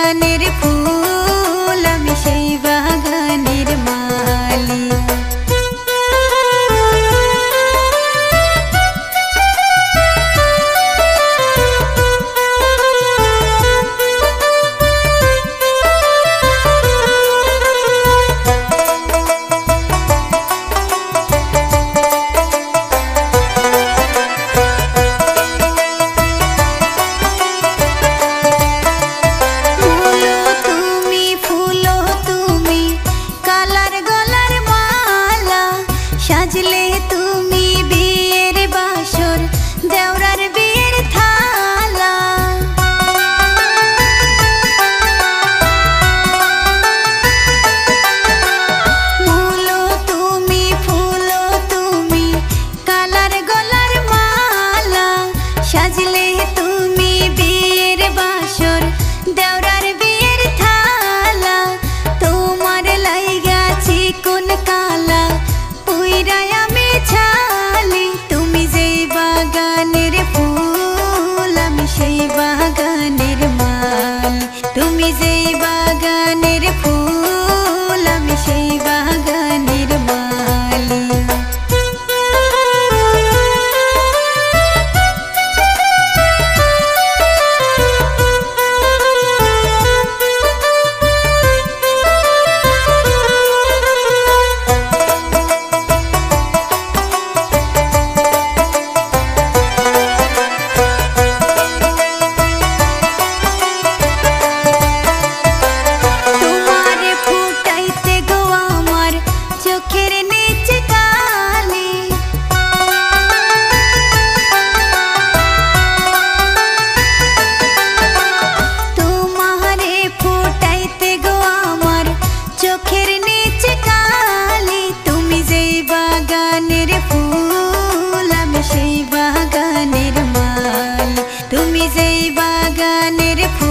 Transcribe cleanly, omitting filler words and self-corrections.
বাগানের ফুল, আমি সেই বাগানের মালি। সাজলে তুমি বিয়ের বাসর, দেওরার বিয়ের থালা। ফুলো তুমি, ফুলো তুমি, কালার গলার মালা। সাজলে তুমি বিয়ের বাসর, দেওরার বিয়ের থালা। তোমার লাইগা চিকন কালা পুইরাই আমি ছালি। তুমি যেই বাগানের ফুল, আমি সেই বাগানের মালি। তুমি যেই বাগানের ফুল, আমি সেই বাগানের মালি। চোখের নিচে কালি, তুমি যেই বাগানের ফুল, আমি সেই বাগানের মালি। তুমি যেই বাগানের ফুল।